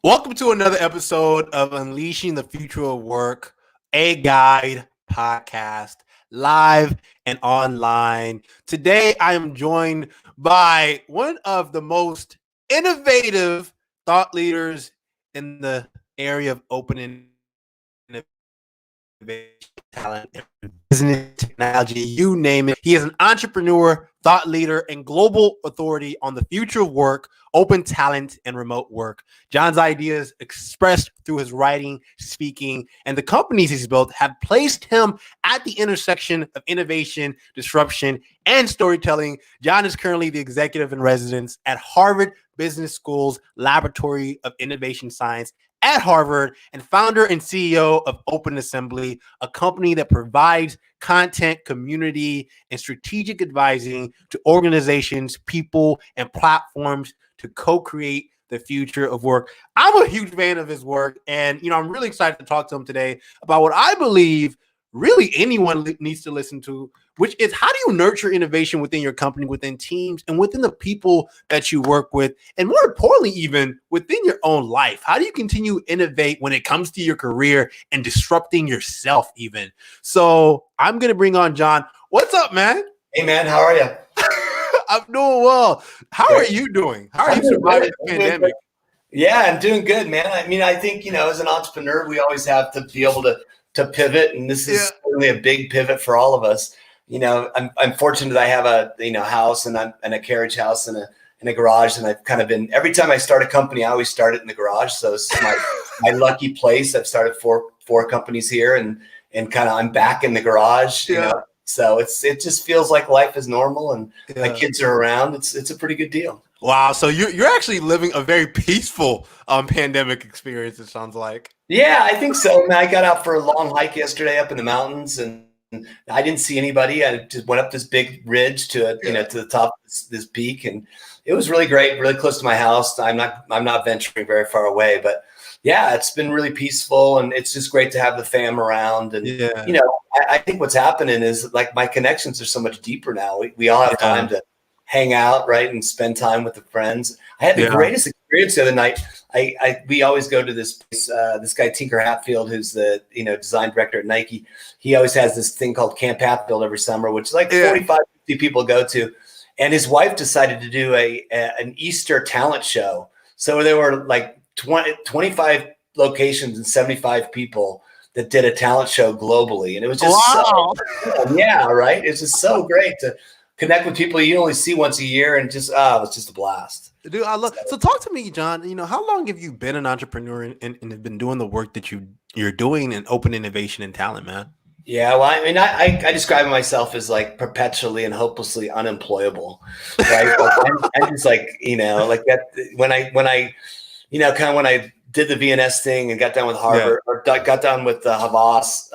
Welcome to another episode of Unleashing the Future of Work, a guide podcast, live and online. Today, I am joined by one of the most innovative thought leaders in the area of open innovation, talent, business, technology, you name it. He is an entrepreneur, thought leader, and global authority on the future of work, open talent, and remote work. John's ideas, expressed through his writing, speaking, and the companies he's built, have placed him at the intersection of innovation, disruption, and storytelling. John is currently the executive in residence at Harvard Business School's Laboratory of Innovation Science at Harvard, and founder and CEO of Open Assembly, a company that provides content, community, and strategic advising to organizations, people, and platforms to co-create the future of work. I'm a huge fan of his work, and I'm really excited to talk to him today about what I believe really anyone needs to listen to, which is how do you nurture innovation within your company, within teams, and within the people that you work with, and more importantly, even within your own life. How do you continue to innovate when it comes to your career and disrupting yourself even? So I'm going to bring on John. What's up, man? Hey, man. How are you? I'm doing well. How are you doing? How are you surviving the pandemic? Yeah, I'm doing good, man. I mean, I think, as an entrepreneur, we always have to be able to pivot. And this is certainly a big pivot for all of us. I'm fortunate that I have a, house and a carriage house and a garage. And I've kind of been, every time I start a company, I always start it in the garage. So this is my lucky place. I've started four companies here and kind of, I'm back in the garage, So it just feels like life is normal and my kids are around. It's a pretty good deal. Wow. So you're actually living a very peaceful pandemic experience, it sounds like. Yeah, I think so. Man, I got out for a long hike yesterday up in the mountains and I didn't see anybody. I just went up this big ridge to the top of this peak, and it was really great, really close to my house. I'm not venturing very far away, but yeah, it's been really peaceful, and it's just great to have the fam around. And I think what's happening is like my connections are so much deeper now. We all have time to hang out, right, and spend time with the friends. I had the greatest experience the other night. We always go to this place, this guy Tinker Hatfield, who's the design director at Nike. He always has this thing called Camp Hatfield every summer, which like 45, 50 people go to. And his wife decided to do an Easter talent show. So there were like 25 locations and 75 people that did a talent show globally. And it was just right? It's just so great to connect with people you only see once a year, and just it was just a blast. Dude, I love. So talk to me, John. How long have you been an entrepreneur and have been doing the work that you're doing in open innovation and talent, man? Yeah, well, I mean, I describe myself as like perpetually and hopelessly unemployable, right? I'm just like like that when I kind of when I did the VNS thing and got done with Harvard or got done with Havas,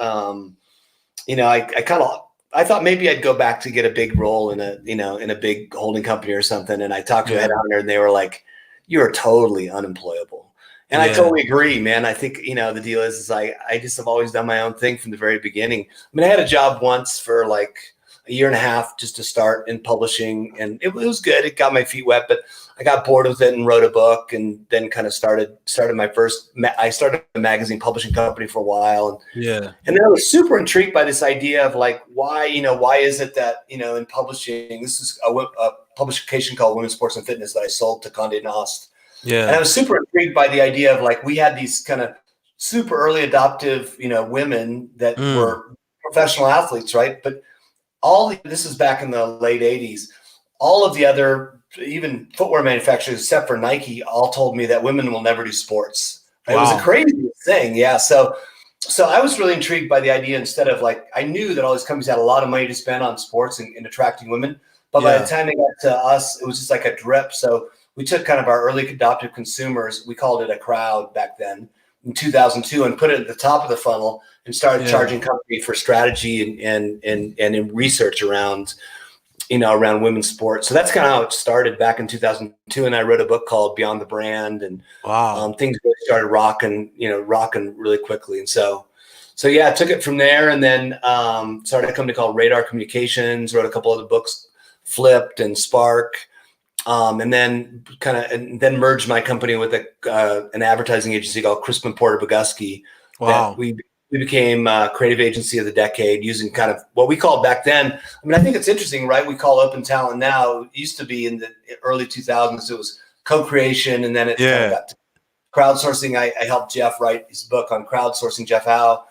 I thought maybe I'd go back to get a big role in a big holding company or something. And I talked to a headhunter and they were like, "You are totally unemployable." And I totally agree, man. I think, the deal is I just have always done my own thing from the very beginning. I mean, I had a job once for like a year and a half just to start in publishing, and it was good. It got my feet wet, but I got bored with it and wrote a book, and then kind of started my first. I started a magazine publishing company for a while, and then I was super intrigued by this idea of like why is it that in publishing, this is a publication called Women's Sports and Fitness that I sold to Condé Nast. Yeah, and I was super intrigued by the idea of like we had these kind of super early adoptive women that were professional athletes, right? But this is back in the late 80s. All of the other, even footwear manufacturers, except for Nike, all told me that women will never do sports. Wow. It was a crazy thing. Yeah. So I was really intrigued by the idea. Instead of like, I knew that all these companies had a lot of money to spend on sports and attracting women. But by the time they got to us, it was just like a drip. So we took kind of our early adoptive consumers, we called it a crowd back then in 2002, and put it at the top of the funnel and started charging companies for strategy and in research around women's sports. So that's kind of how it started back in 2002. And I wrote a book called Beyond the Brand, and things really started rocking really quickly. And so yeah, I took it from there, and then started a company called Radar Communications, wrote a couple other books, Flipped and Spark. And then merged my company with an advertising agency called Crispin Porter Bogusky. Wow. That we became creative agency of the decade using kind of what we called back then. I mean, I think it's interesting, right? We call open talent now. It used to be in the early 2000s. It was co-creation, and then it kind of got to crowdsourcing. I helped Jeff write his book on crowdsourcing, Jeff Howe.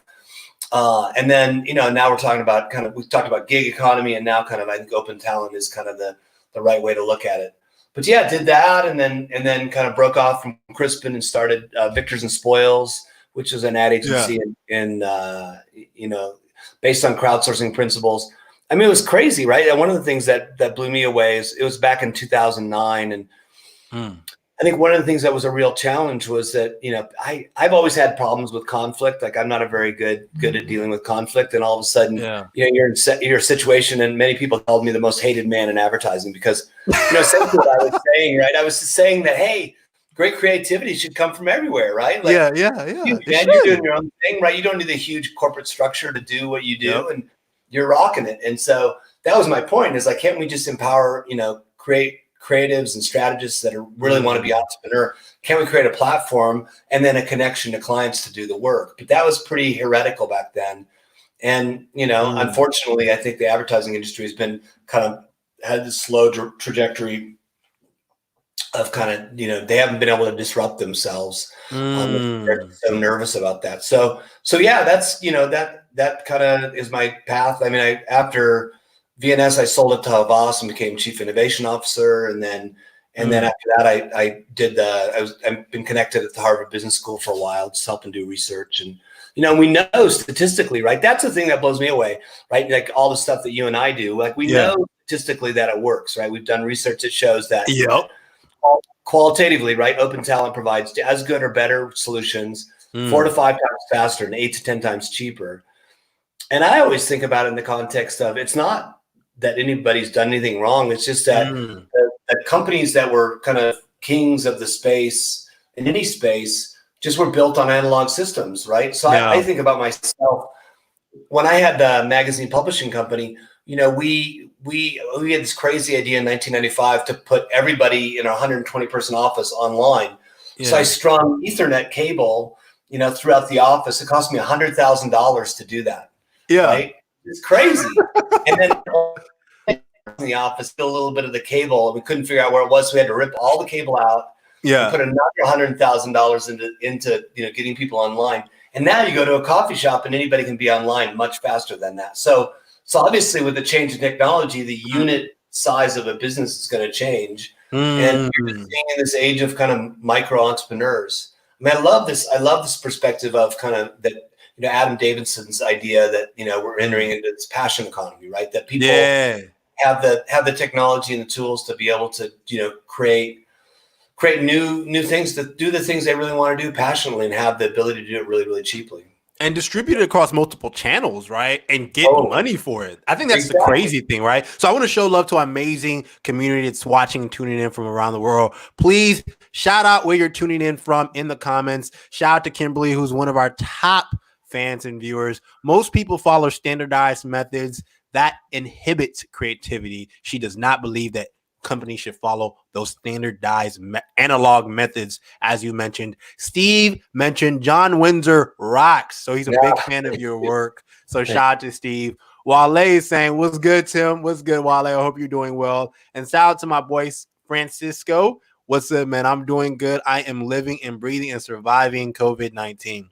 And then, now we're talking about we've talked about gig economy, and now I think open talent is kind of the right way to look at it. But yeah, did that, and then kind of broke off from Crispin and started Victors and Spoils, which is an ad agency in based on crowdsourcing principles. I mean, it was crazy, right? And one of the things that blew me away is it was back in 2009, and I think one of the things that was a real challenge was that, I've always had problems with conflict. Like, I'm not a very good at dealing with conflict. And all of a sudden, you're in a situation, and many people called me the most hated man in advertising because, essentially what I was saying, right? I was just saying that, hey, great creativity should come from everywhere, right? Like, you're doing your own thing, right? You don't need a huge corporate structure to do what you do, and you're rocking it. And so that was my point, is like, can't we just empower, creatives and strategists that really want to be entrepreneur? Can we create a platform and then a connection to clients to do the work? But that was pretty heretical back then. And, unfortunately, I think the advertising industry has been had this slow trajectory of they haven't been able to disrupt themselves. They're so nervous about that. So yeah, that's, that kind of is my path. I mean, after VNS, I sold it to Havas and became chief innovation officer. And then after that, I've been connected at the Harvard Business School for a while, just helping do research. And, we know statistically, right? That's the thing that blows me away, right? Like all the stuff that you and I do, like we know statistically that it works, right? We've done research that shows that qualitatively, right? Open talent provides as good or better solutions, 4 to 5 times faster and 8 to 10 times cheaper. And I always think about it in the context of, it's not that anybody's done anything wrong. It's just that the companies that were kind of kings of the space in any space just were built on analog systems, right? So I think about myself, when I had the magazine publishing company, we had this crazy idea in 1995 to put everybody in a 120 person office online. So I strung Ethernet cable, throughout the office. It cost me $100,000 to do that. Right? It's crazy. And then in the office, still a little bit of the cable, and we couldn't figure out where it was. So we had to rip all the cable out. And put another $100,000 into getting people online. And now you go to a coffee shop and anybody can be online much faster than that. So obviously, with the change in technology, the unit size of a business is going to change. And you're just seeing in this age of kind of micro entrepreneurs. I mean, I love this perspective of kind of that, Adam Davidson's idea that, we're entering into this passion economy, right? That people have the technology and the tools to be able to, create new things, to do the things they really want to do passionately and have the ability to do it really, really cheaply. And distribute it across multiple channels, right? And get money for it. I think that's the crazy thing, right? So I want to show love to our amazing community that's watching and tuning in from around the world. Please shout out where you're tuning in from in the comments. Shout out to Kimberly, who's one of our top fans and viewers. Most people follow standardized methods that inhibits creativity. She does not believe that companies should follow those standardized analog methods, as you mentioned. Steve mentioned John Winsor rocks, so he's a big fan of your work. So shout out to Steve. Wale is saying, "What's good, Tim? What's good, Wale? I hope you're doing well." And shout out to my boy Francisco. What's up, man? I'm doing good. I am living and breathing and surviving COVID-19.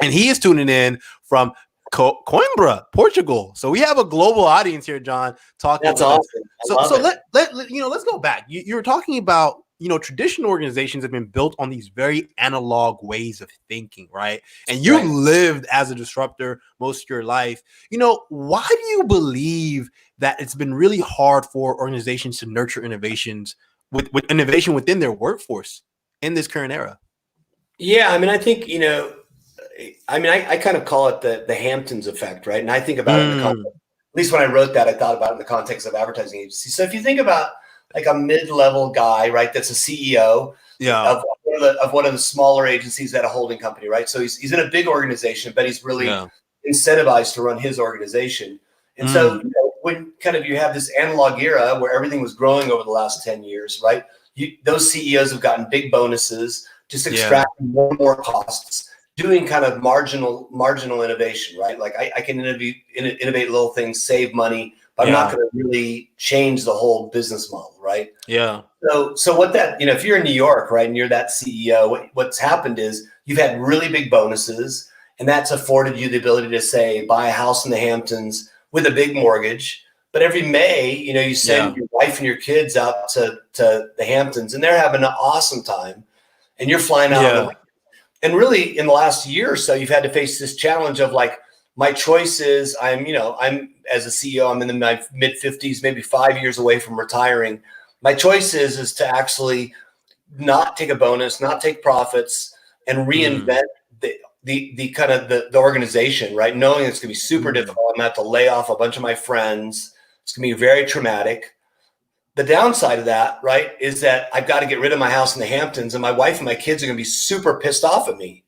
And he is tuning in from Coimbra, Portugal. So we have a global audience here, John. Talking. That's awesome. Let's go back. You were talking about, traditional organizations have been built on these very analog ways of thinking, right? And you lived as a disruptor most of your life. Why do you believe that it's been really hard for organizations to nurture innovations with innovation within their workforce in this current era? Yeah, I mean, I think, I kind of call it the Hamptons effect, right? And I think about it in the context, at least when I wrote that, I thought about it in the context of advertising agencies. So if you think about like a mid-level guy, right, that's a CEO of one of the smaller agencies at a holding company, right? So he's in a big organization, but he's really incentivized to run his organization. And so when kind of you have this analog era where everything was growing over the last 10 years, right? Those CEOs have gotten big bonuses, just extracting more and more costs, doing kind of marginal innovation, right? Like I can innovate little things, save money, but I'm not going to really change the whole business model, right? Yeah. So what that, if you're in New York, right, and you're that CEO, what's happened is you've had really big bonuses, and that's afforded you the ability to say, buy a house in the Hamptons with a big mortgage. But every May, you send your wife and your kids out to the Hamptons, and they're having an awesome time, and you're flying out on the. And really, in the last year or so, you've had to face this challenge of like, my choice is I'm as a CEO, I'm in my mid 50s, maybe 5 years away from retiring. My choice is to actually not take a bonus, not take profits, and reinvent the kind of the organization, right? Knowing it's going to be super difficult. I'm going to have to lay off a bunch of my friends. It's going to be very traumatic. The downside of that, right, is that I've got to get rid of my house in the Hamptons, and my wife and my kids are going to be super pissed off at me.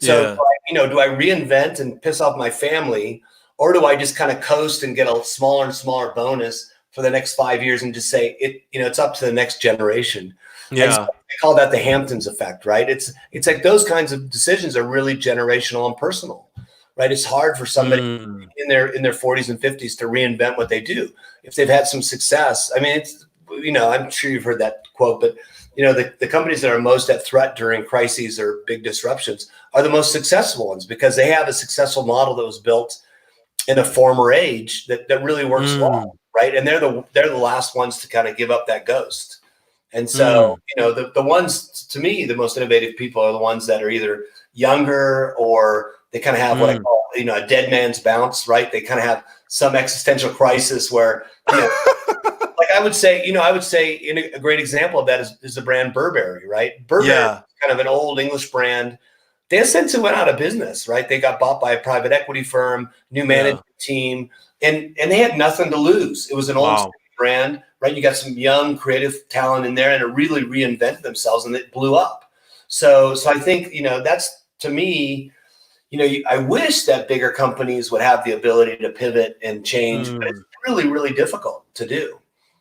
So, do I reinvent and piss off my family, or do I just kind of coast and get a smaller and smaller bonus for the next 5 years and just say it's up to the next generation? Yeah, so I call that the Hamptons effect, right? It's like those kinds of decisions are really generational and personal, right? It's hard for somebody in their 40s and 50s to reinvent what they do if they've had some success. I mean, it's I'm sure you've heard that quote, but the companies that are most at threat during crises or big disruptions are the most successful ones because they have a successful model that was built in a former age that really works well, right? And they're the last ones to kind of give up that ghost. And so, the ones, to me, the most innovative people are the ones that are either younger or they kind of have what I call, a dead man's bounce, right? They kind of have some existential crisis where, like I would say a great example of that is the brand Burberry, right? Burberry is kind of an old English brand. They essentially went out of business, right? They got bought by a private equity firm, new management team, and they had nothing to lose. It was an old brand, right? You got some young creative talent in there, and it really reinvented themselves, and it blew up. So I think that's, to me, I wish that bigger companies would have the ability to pivot and change, but it's really, really difficult to do.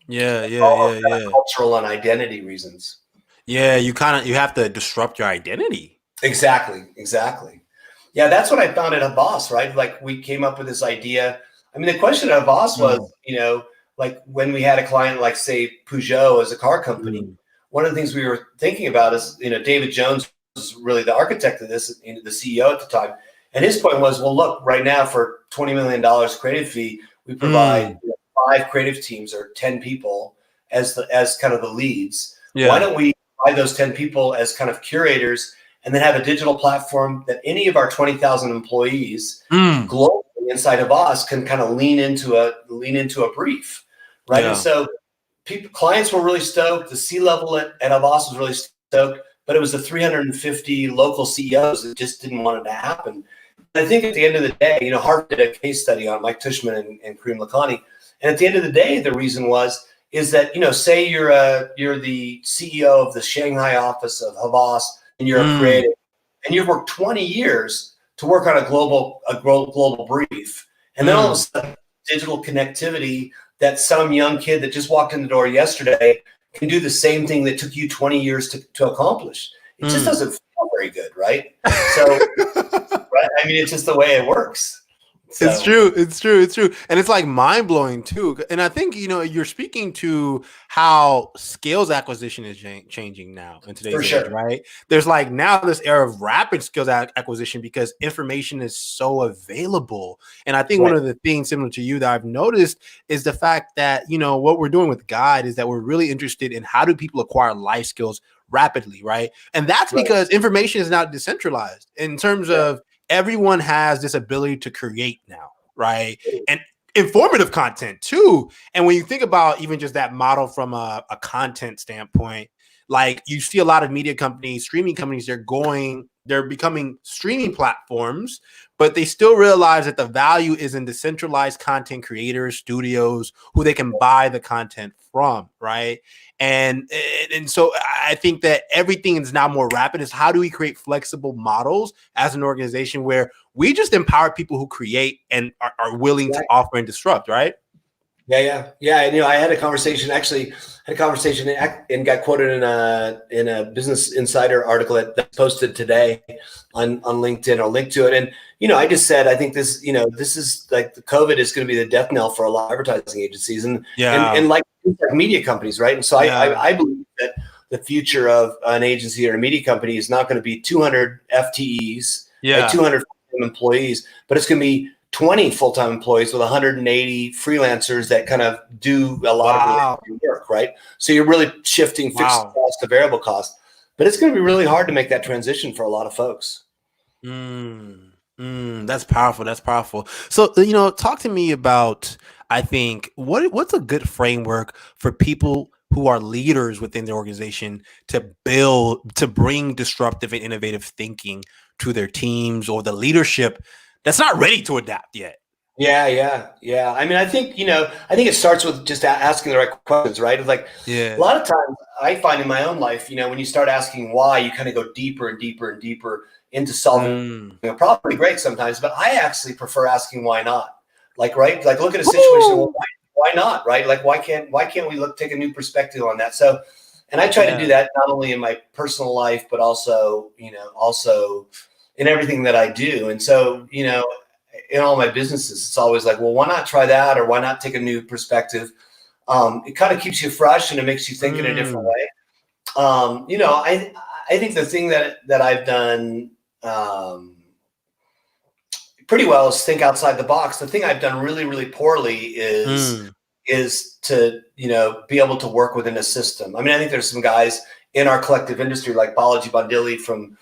Cultural and identity reasons. Yeah, you have to disrupt your identity. Exactly. Yeah, that's what I found at Havas, right? Like we came up with this idea. I mean, the question at Havas was, like when we had a client like, say, Peugeot as a car company, one of the things we were thinking about is, David Jones was really the architect of this, the CEO at the time. And his point was, well, look, right now for $20 million creative fee, we provide 5 creative teams or 10 people as kind of the leads. Why don't we buy those 10 people as kind of curators and then have a digital platform that any of our 20,000 employees globally inside of us can kind of lean into a brief, right? And so clients were really stoked. The C-level at Havas was really stoked, but it was the 350 local CEOs that just didn't want it to happen. And I think at the end of the day, Harvard did a case study on Mike Tushman and Kareem Lakhani. And at the end of the day, the reason is that, say you're the CEO of the Shanghai office of Havas and you're a creative and you've worked 20 years to work on a global brief. And then all of a sudden, digital connectivity that some young kid that just walked in the door yesterday can do the same thing that took you 20 years to accomplish. It just doesn't feel very good, right? So, right? I mean, it's just the way it works. So. It's true. And it's like mind blowing too. And I think, you're speaking to how skills acquisition is changing now in today's age, right? There's like now this era of rapid skills acquisition because information is so available. And I think one of the things similar to you that I've noticed is the fact that, what we're doing with Guide is that we're really interested in how do people acquire life skills rapidly, right? And that's because information is not decentralized in terms of everyone has this ability to create now, right? And informative content too. And when you think about even just that model from a content standpoint, like you see a lot of media companies, streaming companies, they're becoming streaming platforms, but they still realize that the value is in decentralized content creators, studios, who they can buy the content from, right? And so I think that everything is now more rapid. Is how do we create flexible models as an organization where we just empower people who create and are willing to offer and disrupt, right? Yeah. And, I had a conversation, and got quoted in a Business Insider article that's posted today on LinkedIn. I'll link to it. And, I just said, I think this is like the COVID is going to be the death knell for a lot of advertising agencies and like media companies. Right. And so I believe that the future of an agency or a media company is not going to be 200 FTEs, 200 employees, but it's going to be 20 full-time employees with 180 freelancers that kind of do a lot of work, right? So you're really shifting fixed cost to variable cost, but it's going to be really hard to make that transition for a lot of folks. That's powerful. That's powerful. So, talk to me about, I think, what's a good framework for people who are leaders within the organization to bring disruptive and innovative thinking to their teams or the leadership that's not ready to adapt yet. Yeah. I mean, I think it starts with just asking the right questions, right? Like a lot of times I find in my own life, when you start asking why, you kind of go deeper and deeper and deeper into solving a problem. Pretty great sometimes, but I actually prefer asking why not. Like, right? Like look at a situation, well, why not? Right? Like why can't we take a new perspective on that? So, and I try to do that not only in my personal life, but also in everything that I do. And so, in all my businesses, it's always like, well, why not try that? Or why not take a new perspective? It kind of keeps you fresh and it makes you think in a different way. I think the thing that I've done pretty well is think outside the box. The thing I've done really, really poorly is to, be able to work within a system. I mean, I think there's some guys in our collective industry like Balaji Bandili from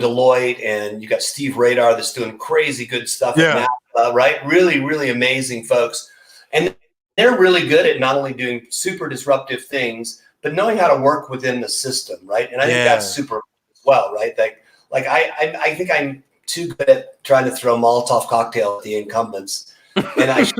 Deloitte, and you got Steve Radar that's doing crazy good stuff at NASA, right? Really, really amazing folks. And they're really good at not only doing super disruptive things, but knowing how to work within the system, right? And I think that's super as well, right? Like I think I'm too good at trying to throw Molotov cocktail at the incumbents. And I should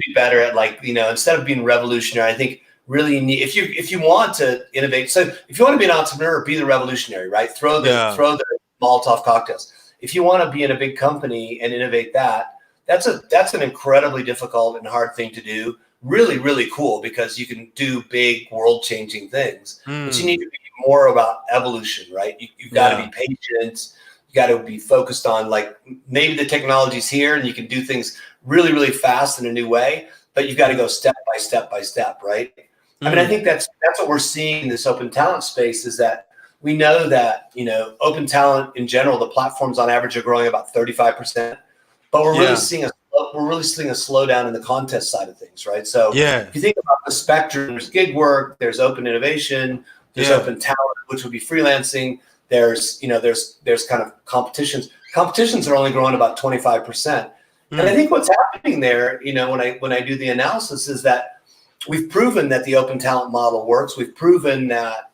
be better at instead of being revolutionary, I think really need, if you want to innovate. So if you want to be an entrepreneur, be the revolutionary, right? Throw the Molotov cocktails. If you want to be in a big company and innovate that's an incredibly difficult and hard thing to do. Really, really cool because you can do big world changing things, but you need to be more about evolution, right? You've got to be patient. You got to be focused on like maybe the technology's here and you can do things really, really fast in a new way, but you've got to go step by step by step, right? I mean, I think that's what we're seeing in this open talent space is that we know that, open talent in general, the platforms on average are growing about 35%, but we're really seeing a slowdown in the contest side of things, right? So if you think about the spectrum, there's gig work, there's open innovation, there's open talent, which would be freelancing. There's kind of competitions. Competitions are only growing about 25%. And I think what's happening there, when I do the analysis is that we've proven that the open talent model works. We've proven that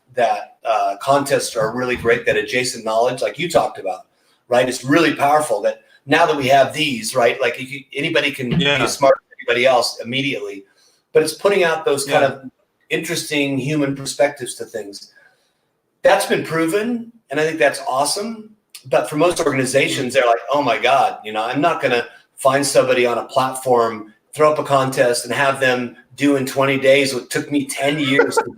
contests are really great, that adjacent knowledge, like you talked about, right? It's really powerful that now that we have these, right? Like anybody can be as smart as anybody else immediately, but it's putting out those kind of interesting human perspectives to things. That's been proven, and I think that's awesome. But for most organizations, they're like, oh my God, I'm not going to find somebody on a platform, throw up a contest and have them do in 20 days what took me 10 years to do,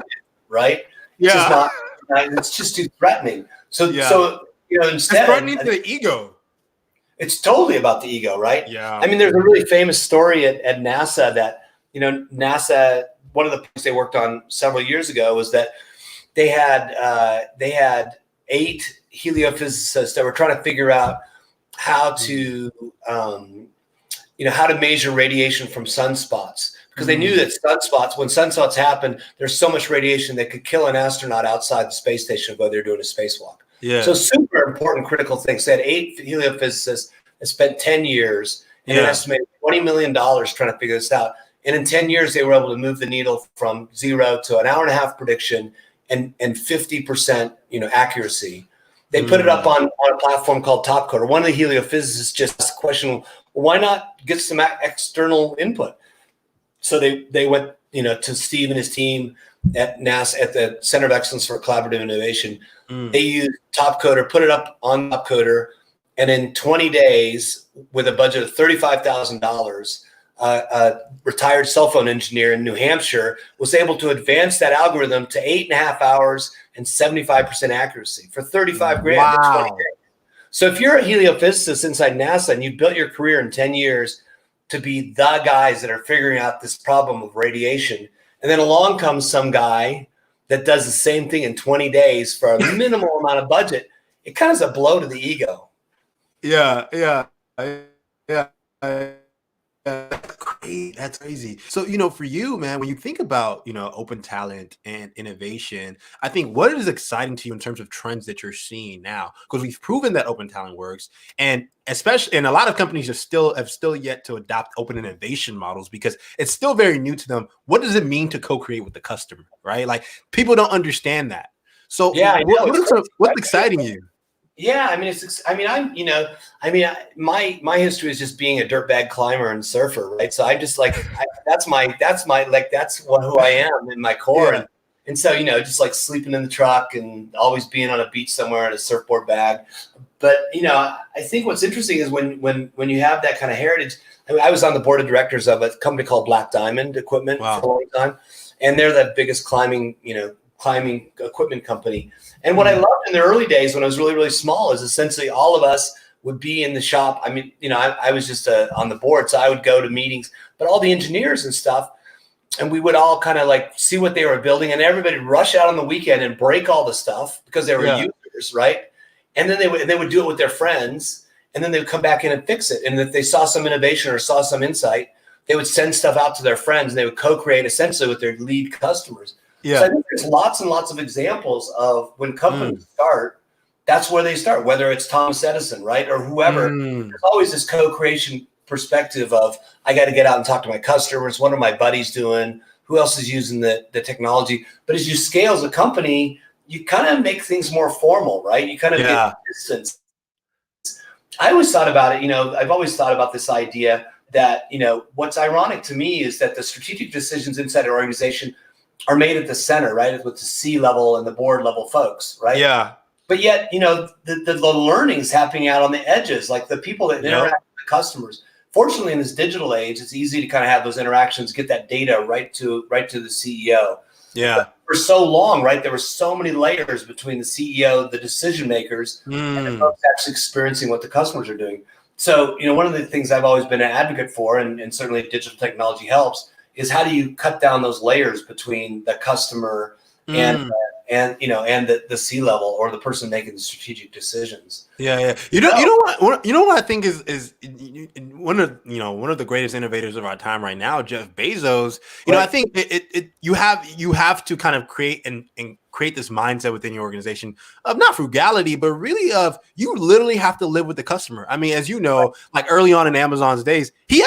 right? It's just too threatening. So instead, it's threatening to the ego. It's totally about the ego, right? Yeah. I mean, there's a really famous story at NASA that, NASA, one of the things they worked on several years ago was that they had 8 heliophysicists that were trying to figure out how to measure radiation from sunspots, because they knew that when sunspots happen, there's so much radiation that could kill an astronaut outside the space station while they're doing a spacewalk. Yeah. So super important, critical things. They had 8 heliophysicists that spent 10 years and an estimated $20 million trying to figure this out. And in 10 years, they were able to move the needle from 0 to an hour and a half prediction and 50%, accuracy. They put it up on a platform called Topcoder. One of the heliophysicists just asked the question, well, why not get some external input? So they went, to Steve and his team at NASA, at the Center of Excellence for Collaborative Innovation. They used Topcoder, put it up on Topcoder, and in 20 days, with a budget of $35,000, a retired cell phone engineer in New Hampshire, was able to advance that algorithm to 8.5 hours and 75% accuracy for 35 grand. Wow. So if you're a heliophysicist inside NASA and you built your career in 10 years to be the guys that are figuring out this problem of radiation, and then along comes some guy that does the same thing in 20 days for a minimal amount of budget, it kind of is a blow to the ego. Yeah. That's great. That's crazy. So, for you, man, when you think about, open talent and innovation, I think what is exciting to you in terms of trends that you're seeing now? Because we've proven that open talent works, and especially, and a lot of companies have still yet to adopt open innovation models because it's still very new to them. What does it mean to co-create with the customer, right? Like people don't understand that. So, yeah, what's exciting you? Yeah, I mean, my history is just being a dirtbag climber and surfer, right? So I'm just like, that's who I am in my core. Yeah. And so, just like sleeping in the truck and always being on a beach somewhere in a surfboard bag. But, I think what's interesting is when you have that kind of heritage. I was on the board of directors of a company called Black Diamond Equipment for a long time. And they're the biggest climbing equipment company. And what I loved in the early days when I was really, really small is essentially all of us would be in the shop. I mean, I was just on the board, so I would go to meetings, but all the engineers and stuff, and we would all kind of like see what they were building, and everybody would rush out on the weekend and break all the stuff because they were users, right? And then they would do it with their friends, and then they would come back in and fix it. And if they saw some innovation or saw some insight, they would send stuff out to their friends, and they would co-create essentially with their lead customers. Yeah. So I think there's lots and lots of examples of when companies start, that's where they start, whether it's Thomas Edison, right, or whoever. There's always this co-creation perspective of, I got to get out and talk to my customers. What are my buddies doing? Who else is using the technology? But as you scale as a company, you kind of make things more formal, right? You kind of get distance. I always thought about it, I've always thought about this idea that, what's ironic to me is that the strategic decisions inside an organization are made at the center, right? With the C-level and the board level folks, right? Yeah. But yet, the learning's happening out on the edges, like the people that interact with the customers. Fortunately, in this digital age, it's easy to kind of have those interactions, get that data right to the CEO. Yeah. But for so long, right, there were so many layers between the CEO, the decision makers, and the folks actually experiencing what the customers are doing. So, one of the things I've always been an advocate for, and certainly digital technology helps, is how do you cut down those layers between the customer and the C-level or the person making the strategic decisions. Yeah. You know what I think is one of the greatest innovators of our time right now, Jeff Bezos. I think you have to kind of create and create this mindset within your organization of not frugality, but really of you literally have to live with the customer. I mean, as you know, like early on in Amazon's days, they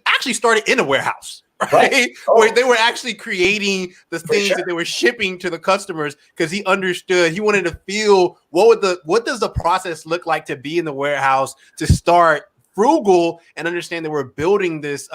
actually started in a warehouse. Right. Where they were actually creating the things that they were shipping to the customers because he understood, he wanted to feel what does the process look like to be in the warehouse, to start frugal and understand that we're building this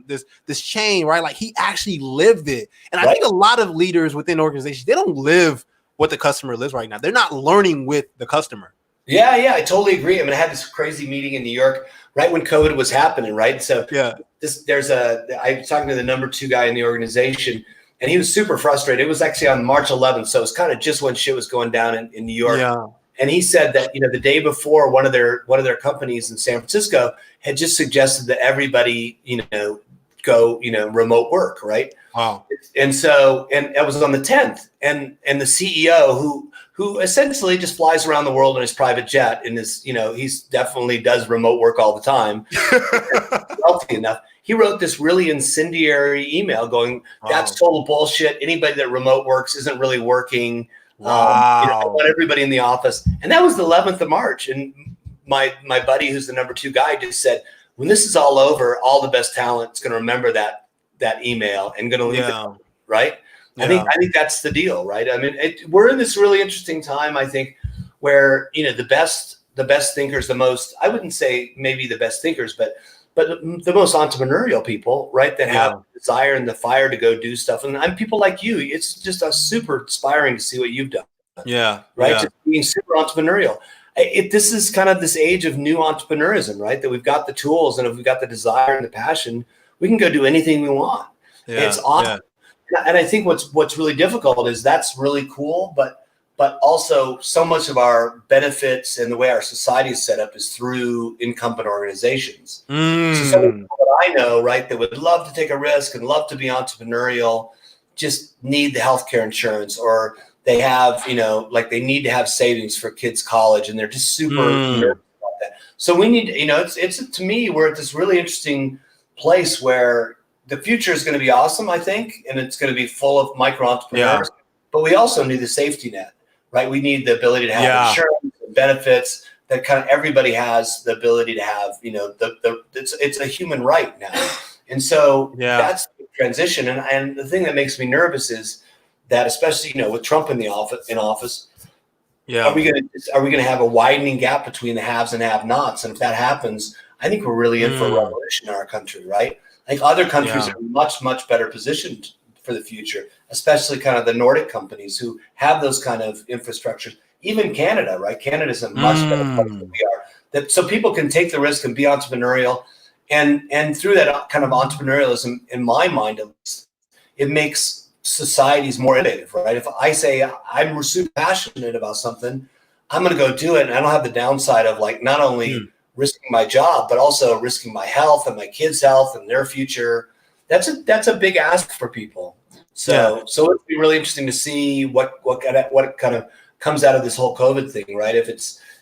this chain, right? Like he actually lived it. And I think a lot of leaders within organizations, they don't live what the customer lives right now. They're not learning with the customer. Yeah, I totally agree. I mean, I had this crazy meeting in New York right when COVID was happening, right? So I was talking to the number 2 guy in the organization, and he was super frustrated. It was actually on March 11th, so it was kind of just when shit was going down in New York. Yeah. And he said that the day before, one of their companies in San Francisco had just suggested that everybody go remote work, right? Wow. And it was on the 10th, and the CEO who essentially just flies around the world in his private jet and is, he's definitely does remote work all the time. Wealthy enough. He wrote this really incendiary email going, that's total bullshit. Anybody that remote works isn't really working. I want everybody in the office. And that was the 11th of March. And my buddy, who's the number 2 guy, just said, when this is all over, all the best talent is going to remember that email and going to leave it, right? Yeah. I think that's the deal, right? I mean, we're in this really interesting time, I think, where the best thinkers, I wouldn't say maybe the best thinkers, but the most entrepreneurial people, right, that have the desire and the fire to go do stuff. And I'm people like you. It's just super inspiring to see what you've done. Yeah, right. Yeah. Just being super entrepreneurial. This is kind of this age of new entrepreneurism, right? That we've got the tools, and if we've got the desire and the passion, We can go do anything we want. Yeah, It's awesome. And I think what's really difficult is that's really cool, but also so much of our benefits and the way our society is set up is through incumbent organizations. So some of the people that I know, right, that would love to take a risk and love to be entrepreneurial, just need the healthcare insurance, or they have, like they need to have savings for kids' college, and they're just super nervous about that. So we need, it's to me, we're at this really interesting place where the future is going to be awesome, I think, and it's going to be full of micro entrepreneurs. Yeah. But we also need the safety net, right? We need the ability to have insurance and benefits that kind of everybody has the ability to have. It's a human right now, and so that's the transition. And the thing that makes me nervous is that, especially with Trump in office, are we going to have a widening gap between the haves and have-nots? And if that happens, I think we're really in for a revolution in our country, right? I think other countries are much, much better positioned for the future, especially kind of the Nordic companies who have those kind of infrastructures. Even Canada, right? Canada's a much better place than we are. So people can take the risk and be entrepreneurial. And through that kind of entrepreneurialism, in my mind, at least, it makes societies more innovative, right? If I say I'm super passionate about something, I'm going to go do it. And I don't have the downside of like not only risking my job, but also risking my health and my kids' health and their future. That's a big ask for people. So it'll be really interesting to see what kind of comes out of this whole COVID thing, right?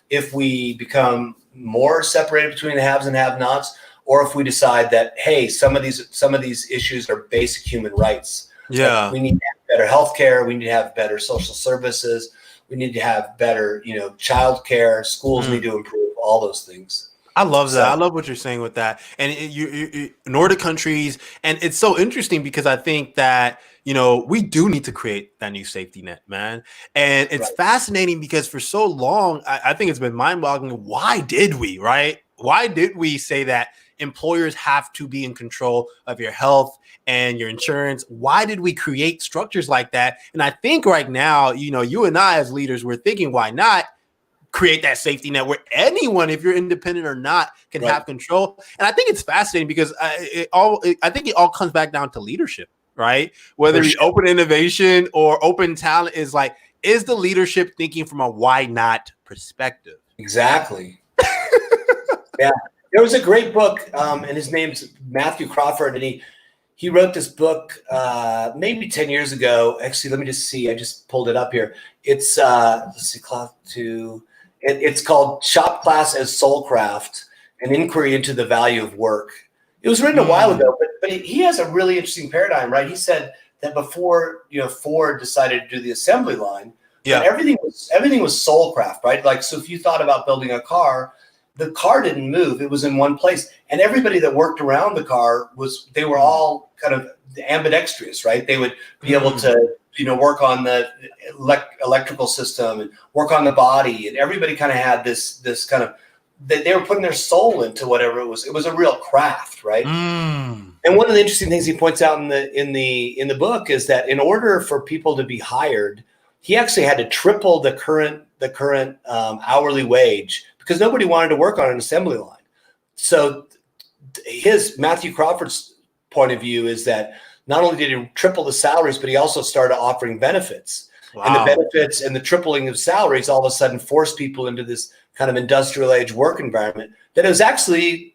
If we become more separated between the haves and have-nots, or if we decide that, hey, some of these issues are basic human rights. Yeah, like we need to have better healthcare. We need to have better social services. We need to have better, child care. Schools need to improve. All those things. I love that. I love what you're saying with that. And you Nordic countries, and it's so interesting because I think that we do need to create that new safety net, man. And it's fascinating because for so long, I think it's been mind-boggling. Why did we, right? Why did we say that employers have to be in control of your health and your insurance? Why did we create structures like that? And I think right now, you and I as leaders, we're thinking, why not create that safety net where anyone, if you're independent or not, can have control? And I think it's fascinating because I think it all comes back down to leadership, right? Whether it's open innovation or open talent, is the leadership thinking from a why not perspective? Exactly. Yeah. There was a great book, and his name's Matthew Crawford, and he wrote this book maybe 10 years ago. Actually, let me just see. I just pulled it up here. It's it's called Shop Class as Soulcraft: An Inquiry into the Value of Work. It was written a while ago, but he has a really interesting paradigm, right? He said that before Ford decided to do the assembly line, everything was soulcraft, right? Like, so if you thought about building a car, the car didn't move. It was in one place. And everybody that worked around the car they were all kind of ambidextrous, right? They would be able to, work on the electrical system and work on the body. And everybody kind of had this kind of, they were putting their soul into whatever it was. It was a real craft, right? And one of the interesting things he points out in the book is that in order for people to be hired, he actually had to triple the current hourly wage, because nobody wanted to work on an assembly line. So Matthew Crawford's point of view is that not only did he triple the salaries, but he also started offering benefits. Wow. And the benefits and the tripling of salaries all of a sudden forced people into this kind of industrial age work environment that is actually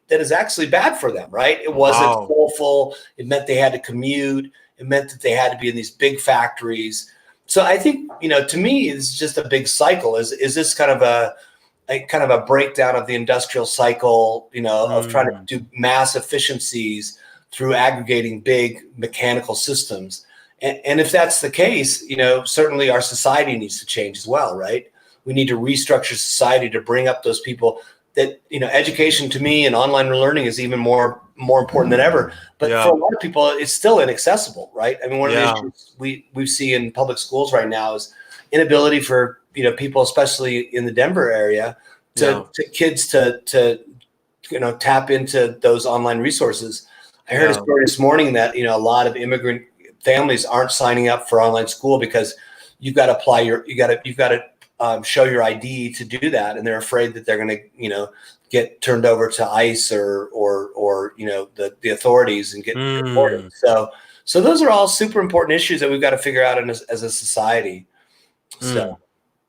bad for them, right? It wasn't soulful. It meant they had to commute. It meant that they had to be in these big factories. So I think, to me, it's just a big cycle. Is this kind of a breakdown of the industrial cycle, of trying to do mass efficiencies through aggregating big mechanical systems. And if that's the case, certainly our society needs to change as well, right? We need to restructure society to bring up those people that, education to me and online learning is even more important than ever. But for a lot of people, it's still inaccessible, right? I mean, one of the issues we see in public schools right now is inability for, people, especially in the Denver area, to kids to tap into those online resources. I heard a story this morning that, a lot of immigrant families aren't signing up for online school because you've got to show your ID to do that, and they're afraid that they're going to, get turned over to ICE or the authorities and get reported. So those are all super important issues that we've got to figure out as a society. So.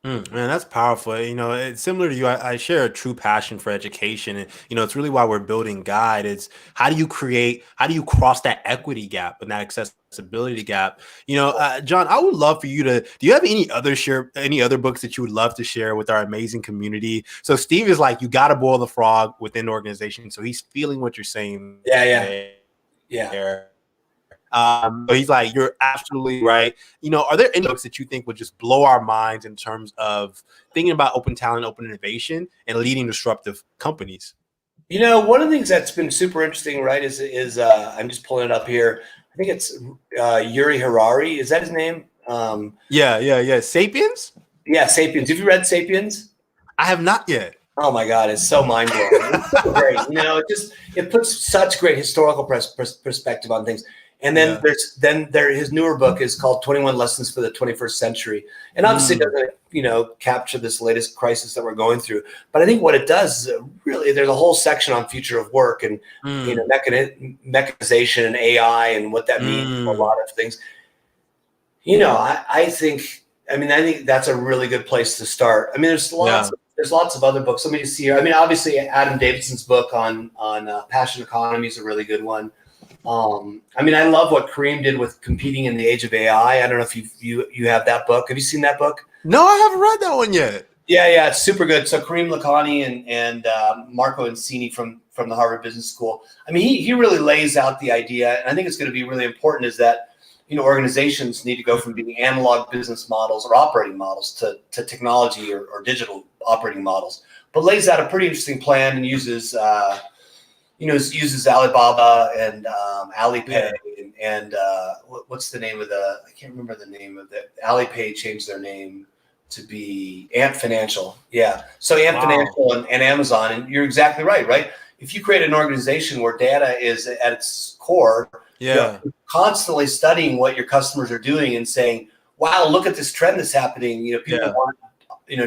Man, that's powerful. It's similar to you. I share a true passion for education, and it's really why we're building Guide. It's how do you cross that equity gap and that accessibility gap? John, I would love for you to. Do you have any other books that you would love to share with our amazing community? So Steve is like, you got to boil the frog within the organization, so he's feeling what you're saying. Yeah. But he's like, you're absolutely right. Are there any books that you think would just blow our minds in terms of thinking about open talent, open innovation, and leading disruptive companies? One of the things that's been super interesting, right, is I'm just pulling it up here. I think it's Yuri Harari. Is that his name? Yeah. Sapiens? Yeah, Sapiens. Have you read Sapiens? I have not yet. Oh my God, it's so mind blowing. It's so great. It puts such great historical perspective on things. And then his newer book is called 21 Lessons for the 21st Century. And obviously doesn't, capture this latest crisis that we're going through. But I think what it does is really, there's a whole section on future of work and, mechanization and AI and what that means for a lot of things. I think that's a really good place to start. There's lots of other books. Let me just see here. Obviously Adam Davidson's book on passion economy is a really good one. I love what Kareem did with Competing in the Age of AI. I don't know if you have that book. Have you seen that book? No, I haven't read that one yet. Yeah, it's super good. So Kareem Lakhani and Marco Incini from the Harvard Business School. He really lays out the idea, and I think it's going to be really important, is that organizations need to go from being analog business models or operating models to technology or digital operating models. But lays out a pretty interesting plan and uses Alibaba and Alipay and what's the name of I can't remember the name of it. Alipay changed their name to be Ant Financial. Yeah. So Ant Financial and Amazon. And you're exactly right? If you create an organization where data is at its core, you're constantly studying what your customers are doing and saying, wow, look at this trend that's happening. People want,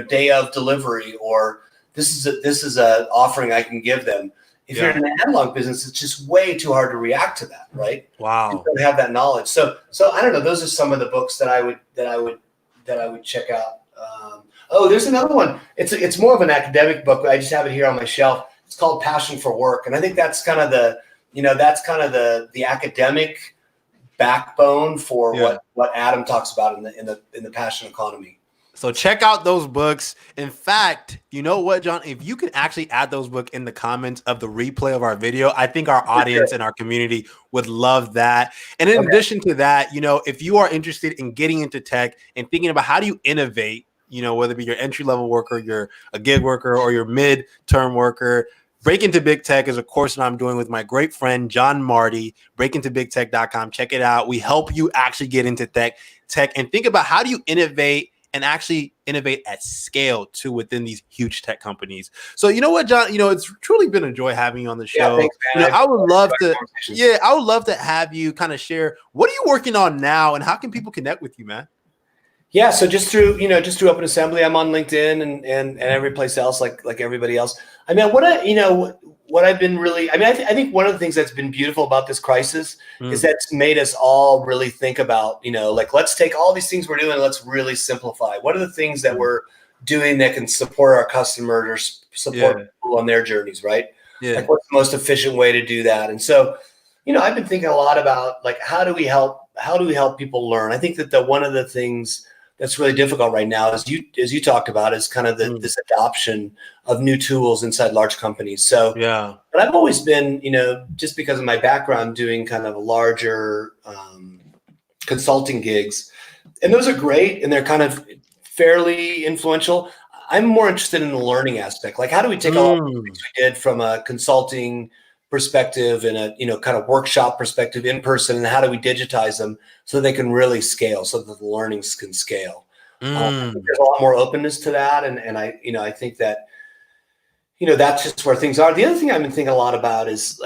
day of delivery, or this is a offering I can give them. If you're in an analog business, it's just way too hard to react to that, right? Wow. You don't have that knowledge. So I don't know. Those are some of the books that I would check out. There's another one. It's more of an academic book. I just have it here on my shelf. It's called Passion for Work, and I think that's kind of the academic backbone for what Adam talks about in the passion economy. So check out those books. In fact, you know what, John? If you can actually add those books in the comments of the replay of our video, I think our audience and our community would love that. And in addition to that, if you are interested in getting into tech and thinking about how do you innovate, whether it be your entry-level worker, you're a gig worker, or your mid-term worker, Break into Big Tech is a course that I'm doing with my great friend, John Marty, breakintobigtech.com. Check it out. We help you actually get into tech and think about how do you innovate and actually innovate at scale too within these huge tech companies. So you know what, John? It's truly been a joy having you on the show. Thanks, man. I would love to have you kind of share what are you working on now and how can people connect with you, man? Yeah, so just through Open Assembly, I'm on LinkedIn and every place else, like everybody else. What I've been really, I think one of the things that's been beautiful about this crisis is that it's made us all really think about, let's take all these things we're doing and let's really simplify. What are the things that we're doing that can support our customers or support people on their journeys, right? Yeah. Like what's the most efficient way to do that? And so, I've been thinking a lot about how do we help people learn? I think that one of the things that's really difficult right now, as you talked about, is kind of this adoption of new tools inside large companies. So, but I've always been, just because of my background, doing kind of larger consulting gigs, and those are great, and they're kind of fairly influential. I'm more interested in the learning aspect. Like, how do we take all the things we did from a consulting perspective and a kind of workshop perspective in person, and how do we digitize them so they can really scale, so that the learnings can scale? I think there's a lot more openness to that, and I think that that's just where things are. The other thing I've been thinking a lot about is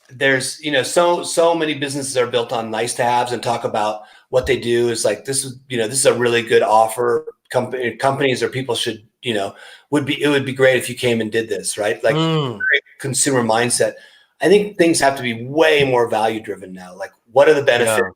there's so many businesses are built on nice to haves and talk about what they do is this is a really good offer companies or people should, it would be great if you came and did this, right? Like consumer mindset. I think things have to be way more value driven now. Like, what are the benefits? Yeah.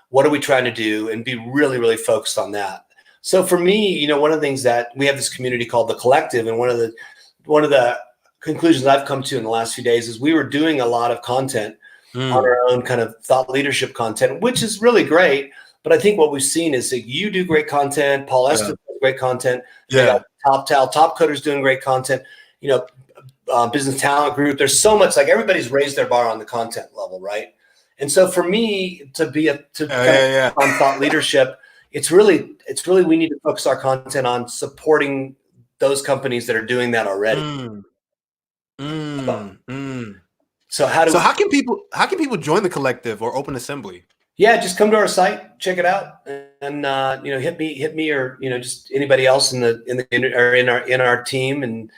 What are we trying to do? And be really, really focused on that. So for me, one of the things that we have this community called the Collective, and one of the conclusions I've come to in the last few days is we were doing a lot of content on our own, kind of thought leadership content, which is really great. But I think what we've seen is that you do great content. Paul Estes does great content. Yeah. Top Coders doing great content. Business Talent Group. There's so much, like, everybody's raised their bar on the content level, right? And so for me to be on thought leadership, it's really we need to focus our content on supporting those companies that are doing that already. So how can people join the Collective or Open Assembly? Yeah, just come to our site, check it out, and hit me, or just anybody else in our team, and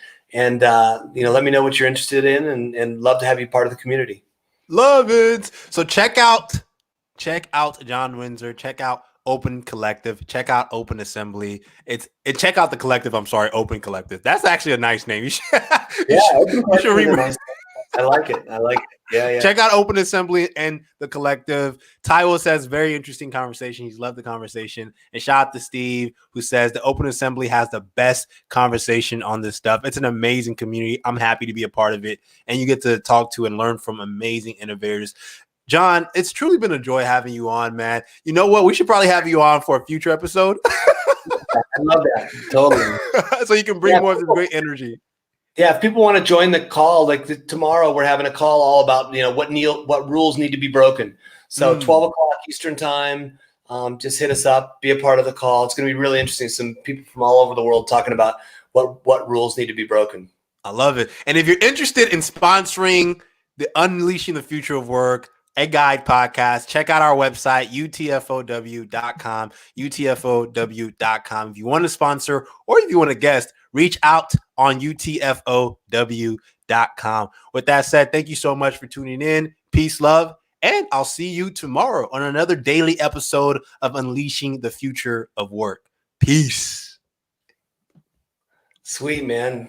let me know what you're interested in, and love to have you part of the community. Love it. So check out John Winsor. Check out Open Collective. Check out Open Assembly. Check out the Collective. I'm sorry, Open Collective. That's actually a nice name. You should nice. I like it. Yeah. Check out Open Assembly and the Collective. Taiwo says, very interesting conversation. He's loved the conversation. And shout out to Steve, who says the Open Assembly has the best conversation on this stuff. It's an amazing community. I'm happy to be a part of it. And you get to talk to and learn from amazing innovators. John, it's truly been a joy having you on, man. You know what? We should probably have you on for a future episode. I love that. Totally. So you can bring more of this great energy. Yeah, if people want to join the call, like tomorrow, we're having a call all about what rules need to be broken. So 12 o'clock Eastern time, just hit us up, be a part of the call. It's going to be really interesting. Some people from all over the world talking about what rules need to be broken. I love it. And if you're interested in sponsoring the Unleashing the Future of Work A Guide podcast, check out our website, utfow.com, utfow.com. If you want to sponsor or if you want to guest, reach out on utfow.com. With that said, thank you so much for tuning in. Peace, love, and I'll see you tomorrow on another daily episode of Unleashing the Future of Work. Peace. Sweet, man.